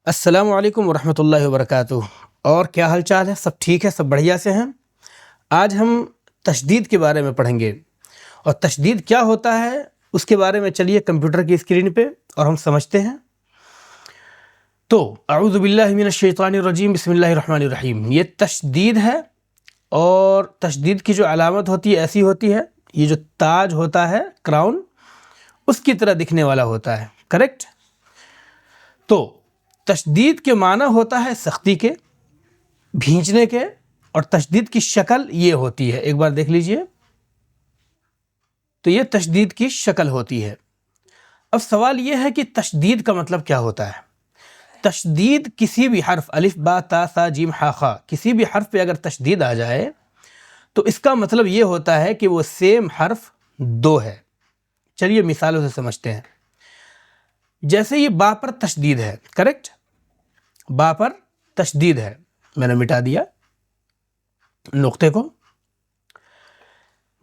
السلام علیکم ورحمۃ اللہ وبرکاتہ۔ اور کیا حال چال ہے؟ سب ٹھیک ہے؟ سب بڑھیا سے ہیں؟ آج ہم تشدید کے بارے میں پڑھیں گے، اور تشدید کیا ہوتا ہے اس کے بارے میں چلیے کمپیوٹر کی اسکرین پہ اور ہم سمجھتے ہیں۔ تو اعوذ باللہ من الشیطان الرجیم، بسم اللہ الرحمن الرحیم۔ یہ تشدید ہے، اور تشدید کی جو علامت ہوتی ہے ایسی ہوتی ہے، یہ جو تاج ہوتا ہے کراؤن، اس کی طرح دکھنے والا ہوتا ہے، کریکٹ؟ تو تشدید کے معنی ہوتا ہے سختی کے، بھینچنے کے، اور تشدید کی شکل یہ ہوتی ہے، ایک بار دیکھ لیجئے۔ تو یہ تشدید کی شکل ہوتی ہے۔ اب سوال یہ ہے کہ تشدید کا مطلب کیا ہوتا ہے؟ تشدید کسی بھی حرف الف با تا سا جیم ح خ کسی بھی حرف پہ اگر تشدید آ جائے تو اس کا مطلب یہ ہوتا ہے کہ وہ سیم حرف دو ہے۔ چلیے مثالوں سے سمجھتے ہیں۔ جیسے یہ با پر تشدید ہے، کریکٹ؟ با پر تشدید ہے، میں نے مٹا دیا نقطے کو۔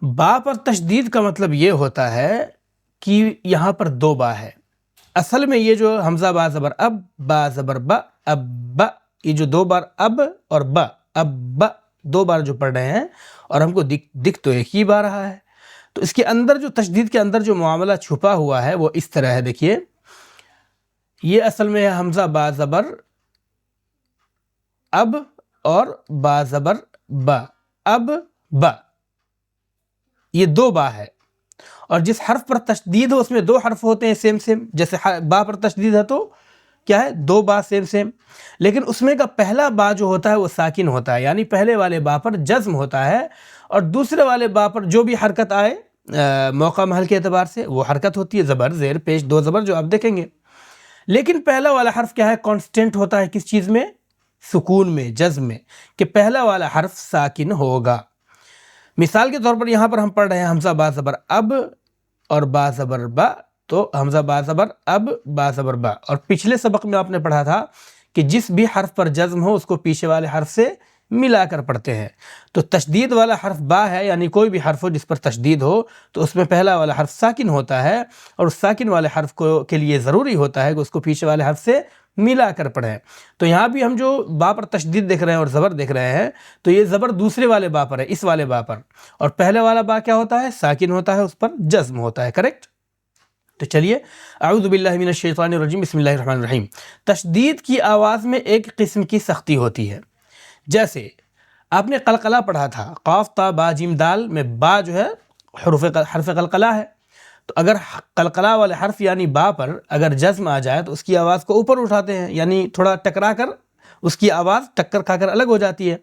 با پر تشدید کا مطلب یہ ہوتا ہے کہ یہاں پر دو با ہے۔ اصل میں یہ جو حمزہ با زبر اب، با زبر با، اب با، یہ جو دو بار اب اور با، اب با دو بار جو پڑھ رہے ہیں، اور ہم کو دکھ تو ایک ہی بار رہا ہے۔ تو اس کے اندر جو تشدید کے اندر جو معاملہ چھپا ہوا ہے وہ اس طرح ہے، دیکھیے۔ یہ اصل میں ہے حمزہ با زبر اب اور با زبر با، اب با، یہ دو با ہے۔ اور جس حرف پر تشدید ہو اس میں دو حرف ہوتے ہیں سیم، جیسے با پر تشدید ہے تو کیا ہے؟ دو با سیم، لیکن اس میں کا پہلا با جو ہوتا ہے وہ ساکن ہوتا ہے، یعنی پہلے والے با پر جزم ہوتا ہے، اور دوسرے والے با پر جو بھی حرکت آئے موقع محل کے اعتبار سے وہ حرکت ہوتی ہے، زبر زیر پیش دو زبر جو آپ دیکھیں گے۔ لیکن پہلا والا حرف کیا ہے؟ کانسٹنٹ ہوتا ہے، کس چیز میں؟ سکون میں، جزم میں، کہ پہلا والا حرف ساکن ہوگا۔ مثال کے طور پر یہاں پر ہم پڑھ رہے ہیں حمزہ با زبر اب اور با زبر با، تو حمزہ با زبر اب، با زبر با۔ اور پچھلے سبق میں آپ نے پڑھا تھا کہ جس بھی حرف پر جزم ہو اس کو پیچھے والے حرف سے ملا کر پڑھتے ہیں۔ تو تشدید والا حرف با ہے، یعنی کوئی بھی حرف ہو جس پر تشدید ہو تو اس میں پہلا والا حرف ساکن ہوتا ہے، اور اس ساکن والے حرف کے لیے ضروری ہوتا ہے کہ اس کو پیچھے والے حرف سے ملا کر پڑھیں۔ تو یہاں بھی ہم جو با پر تشدید دیکھ رہے ہیں اور زبر دیکھ رہے ہیں، تو یہ زبر دوسرے والے با پر ہے، اس والے با پر، اور پہلے والا با کیا ہوتا ہے؟ ساکن ہوتا ہے، اس پر جزم ہوتا ہے، کریکٹ؟ تو چلیے، اعوذ باللہ من الشیطان الرجیم، بسم اللہ الرحمن الرحیم۔ تشدید کی آواز میں ایک قسم کی سختی ہوتی ہے۔ جیسے آپ نے قلقلہ پڑھا تھا، قاف تا با جیم دال میں با جو ہے حرف قلقلہ ہے، تو اگر قلقلہ والے حرف یعنی با پر اگر جزم آ جائے تو اس کی آواز کو اوپر اٹھاتے ہیں، یعنی تھوڑا ٹکرا کر اس کی آواز ٹکر کھا کر الگ ہو جاتی ہے۔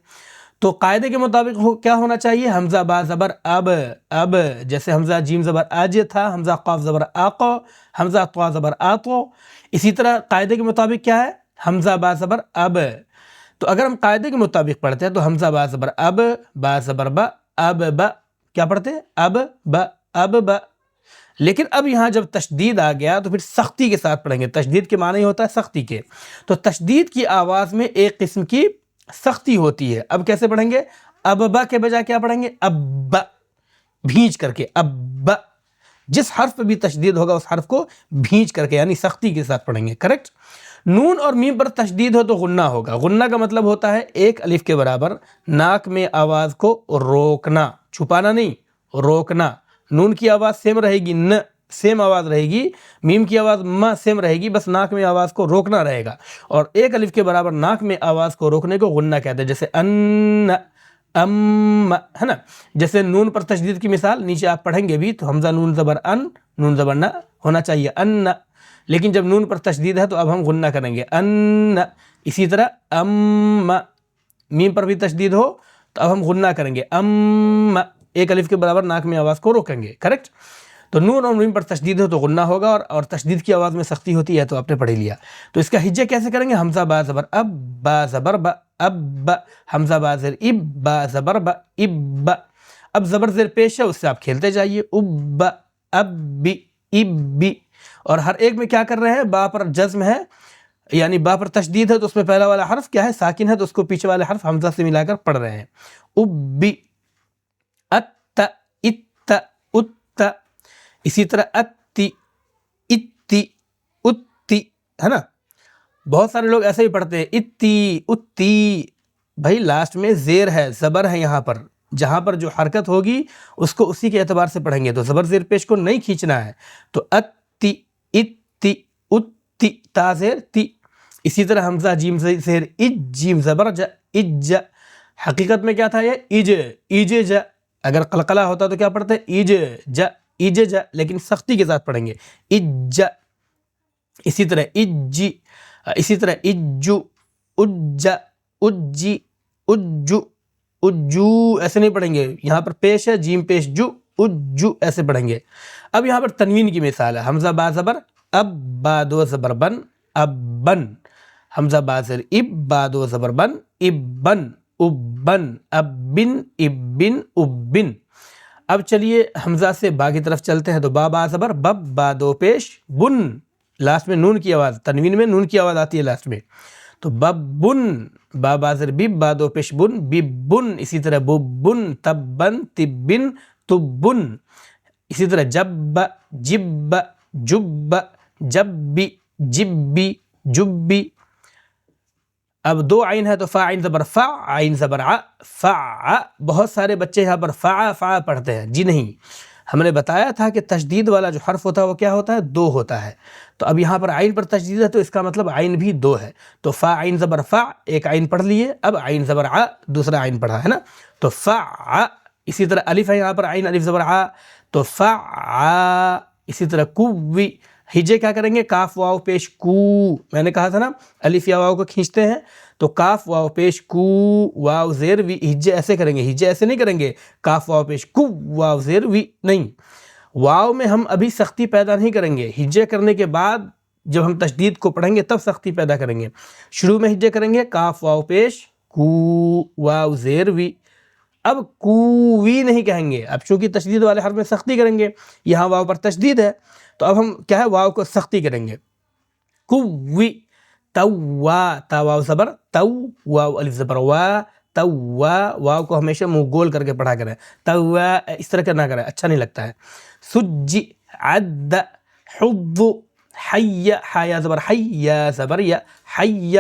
تو قاعدے کے مطابق کیا ہونا چاہیے؟ حمزہ با زبر اب، اب، جیسے حمزہ جیم زبر آج تھا، حمزہ قاف زبر آقو، حمزہ طوا زبر آتو۔ اسی طرح قاعدے کے مطابق کیا ہے؟ حمزہ با زبر اب۔ تو اگر ہم قاعدے کے مطابق پڑھتے ہیں تو حمزہ با زبر اب، با زبر با، اب با، کیا پڑھتے ہیں؟ اب با، اب با۔ لیکن اب یہاں جب تشدید آ گیا تو پھر سختی کے ساتھ پڑھیں گے۔ تشدید کے معنی ہوتا ہے سختی کے، تو تشدید کی آواز میں ایک قسم کی سختی ہوتی ہے۔ اب کیسے پڑھیں گے؟ اب با کے بجائے کیا پڑھیں گے؟ اب با، بھینچ کر کے، اب با۔ جس حرف پہ بھی تشدید ہوگا اس حرف کو بھینچ کر کے، یعنی سختی کے ساتھ پڑھیں گے، کریکٹ؟ نون اور میم پر تشدید ہو تو غنہ ہوگا۔ غنہ کا مطلب ہوتا ہے ایک الف کے برابر ناک میں آواز کو روکنا، چھپانا نہیں، روکنا۔ نون کی آواز سیم رہے گی، ن سیم آواز رہے گی، میم کی آواز م سیم رہے گی، بس ناک میں آواز کو روکنا رہے گا۔ اور ایک الف کے برابر ناک میں آواز کو روکنے کو غنہ کہتے ہیں، جیسے ان، ام، ہے نا؟ جیسے نون پر تشدید کی مثال نیچے آپ پڑھیں گے بھی تو حمزہ نون زبر ان، نون زبر نہ ہونا چاہیے، ان، لیکن جب نون پر تشدید ہے تو اب ہم غنہ کریں گے، ان۔ اسی طرح ام، میم پر بھی تشدید ہو تو اب ہم غنہ کریں گے، ام، ایک الف کے برابر ناک میں آواز کو روکیں گے، کریکٹ؟ تو نون اور میم پر تشدید ہو تو غنہ ہوگا، اور تشدید کی آواز میں سختی ہوتی ہے تو آپ نے پڑھ لیا۔ تو اس کا ہجے کیسے کریں گے؟ حمزہ با زبر اب، با زبر با، اب با، حمزہ با زیر اب، با زبر با، اب با۔ اب زبر زیر پیش ہے، اس سے آپ کھیلتے جائیے، اب با، اب بی، اب بی۔ اور ہر ایک میں کیا کر رہے ہیں؟ با پر جزم ہے، یعنی با پر تشدید ہے تو اس میں پہلا والا حرف کیا ہے؟ ساکن ہے، تو اس کو پیچھے والے حرف حمزہ سے ملا کر پڑھ رہے ہیں، اب بی، ات، ات، ات۔ اسی طرح اتی، اتی، اتی، ہے نا؟ بہت سارے لوگ ایسے ہی پڑھتے ہیں اتی اتی، بھائی لاسٹ میں زیر ہے، زبر ہے، یہاں پر جہاں پر جو حرکت ہوگی اس کو اسی کے اعتبار سے پڑھیں گے، تو زبر زیر پیش کو نہیں کھینچنا ہے، تو اتی اتی اتی، تا زیر تی. اسی طرح حمزہ جیم زیر اج، جیم زبر ج، اج. حقیقت میں کیا تھا یہ اج، اج ج. اگر قلقلہ ہوتا تو کیا پڑھتے اج ج، اج ج، لیکن سختی کے ساتھ پڑھیں گے اج. اسی طرح اجی، اسی طرح اجو، اج، اجی، اجو، اجو، ایسے نہیں پڑھیں گے، یہاں پر پیش ہے جیم پیش جو، اجو ایسے پڑھیں گے. اب یہاں پر تنوین کی مثال ہے، حمزہ با زبر اب، با دو زبر بن، اب بن. حمزہ با زیر اب، با دو زبر بن، اب بن، اب بن، اب بن، اب بن، اب بن. اب چلیے حمزہ سے با کی طرف چلتے ہیں، تو با با زبر بب، با دو پیش بن، لاسٹ میں نون کی آواز، تنوین میں نون کی آواز آتی ہے لاسٹ میں، تو بب بن. با با زیر بب، با دو پیش بن، بب بن. اسی طرح بب بن، تب بن، تب بن، تب بن. اسی طرح جب، جب، جب، جبی، جبی، جبی. اب دو عین ہے تو فا عین زبر فا، عین زبر ع، فع. بہت سارے بچے یہاں پر فع فع پڑھتے ہیں، جی نہیں، ہم نے بتایا تھا کہ تشدید والا جو حرف ہوتا ہے وہ کیا ہوتا ہے، دو ہوتا ہے. تو اب یہاں پر عین پر تشدید ہے تو اس کا مطلب عین بھی دو ہے، تو فا عین زبر فع، ایک عین پڑھ لیے، اب عین زبر ع، دوسرا عین پڑھا ہے نا، تو فع. اسی طرح الف ہے یہاں پر عین الف زبر ع، تو فع. اسی طرح کوی، ہجے کیا کریں گے، کاف واو پیش کو. میں نے کہا تھا نا الف یا واو کو کھینچتے ہیں، تو کاف واو پیش کو، واو زیر وی، ہجے ایسے کریں گے، ہجے ایسے نہیں کریں گے، کاف واو پیش کو، واو زیر وی نہیں. واو میں ہم ابھی سختی پیدا نہیں کریں گے، ہجے کرنے کے بعد جب ہم تشدید کو پڑھیں گے تب سختی پیدا کریں گے. شروع میں ہجے کریں گے، کاف واو پیش کو، واو زیر وی. اب کووی نہیں کہیں گے، اب چونکہ تشدید والے حرف میں سختی کریں گے، یہاں واو پر تشدید ہے تو اب ہم کیا ہے، واو کو سختی کریں گے، کووی. توا، تا واو زبر تو، واو الف زبر وا، توا. واو کو ہمیشہ منہ گول کر کے پڑھا کریں، توا اس طرح کرنا کریں، اچھا نہیں لگتا ہے. سجی، عد، حض، حی، حیا زبر حی، یا زبر یا، حی.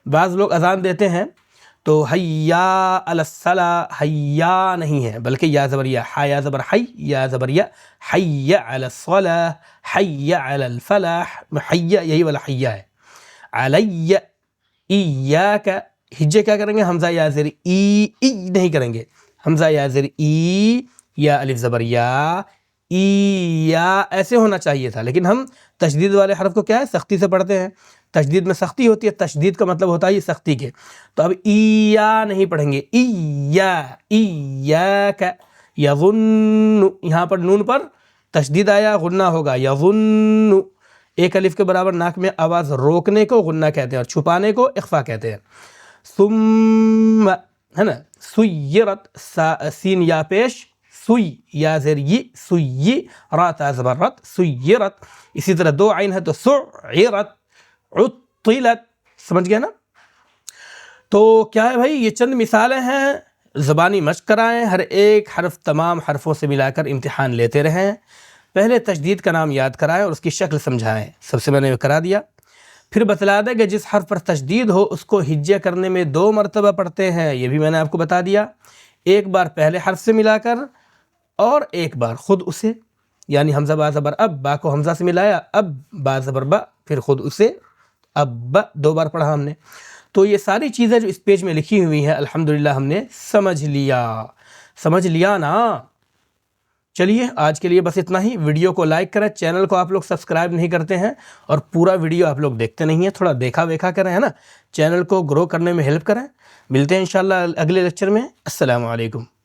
بعض لوگ اذان دیتے ہیں تو حیا علی الصلاۃ، حیا نہیں ہے بلکہ یا زبر یا، حیا زبر حی، یا زبر یا، حی علی الصلاۃ، حی علی الفلاح. حی یہی والا حی ہے. علی، ایاک. ہجے کیا کریں گے، حمزہ یا زیر ای، ای نہیں کریں گے، حمزہ یا زیر ای، یا الف زبر یا، ای یا ایسے ہونا چاہیے تھا، لیکن ہم تشدید والے حرف کو کیا ہے، سختی سے پڑھتے ہیں. تشدید میں سختی ہوتی ہے، تشدید کا مطلب ہوتا ہے یہ سختی کے، تو اب ایا نہیں پڑھیں گے، ایا، ایاک. یظن، یہاں پر نون پر تشدید آیا، غنہ ہوگا، یظن. ایک الف کے برابر ناک میں آواز روکنے کو غنہ کہتے ہیں اور چھپانے کو اخفا کہتے ہیں. ثم، ہے نا، سیرت، سین یا پیش، سوئی، یا زیر ی، سوئی، را تا زبر رت، سیرت. اسی طرح دو عین ہے تو سعرت، عطلت. سمجھ گئے نا؟ تو کیا ہے بھائی، یہ چند مثالیں ہیں، زبانی مشق کرائیں، ہر ایک حرف تمام حرفوں سے ملا کر امتحان لیتے رہیں. پہلے تشدید کا نام یاد کرائیں اور اس کی شکل سمجھائیں، سب سے میں نے کرا دیا. پھر بتلا دیں کہ جس حرف پر تشدید ہو اس کو ہجے کرنے میں 2 مرتبہ پڑھتے ہیں، یہ بھی میں نے آپ کو بتا دیا. ایک بار پہلے حرف سے ملا کر اور ایک بار خود اسے، یعنی حمزہ با زبر اب، با کو حمزہ سے ملایا، اب با زبر با، پھر خود اسے، اب با 2 بار پڑھا ہم نے. تو یہ ساری چیزیں جو اس پیج میں لکھی ہوئی ہیں الحمدللہ ہم نے سمجھ لیا نا. چلیے آج کے لیے بس اتنا ہی. ویڈیو کو لائک کریں، چینل کو آپ لوگ سبسکرائب نہیں کرتے ہیں اور پورا ویڈیو آپ لوگ دیکھتے نہیں ہیں، تھوڑا دیکھا ویکھا کریں، ہے نا، چینل کو گرو کرنے میں ہیلپ کریں. ملتے ہیں انشاءاللہ اگلے لیکچر میں. السلام علیکم.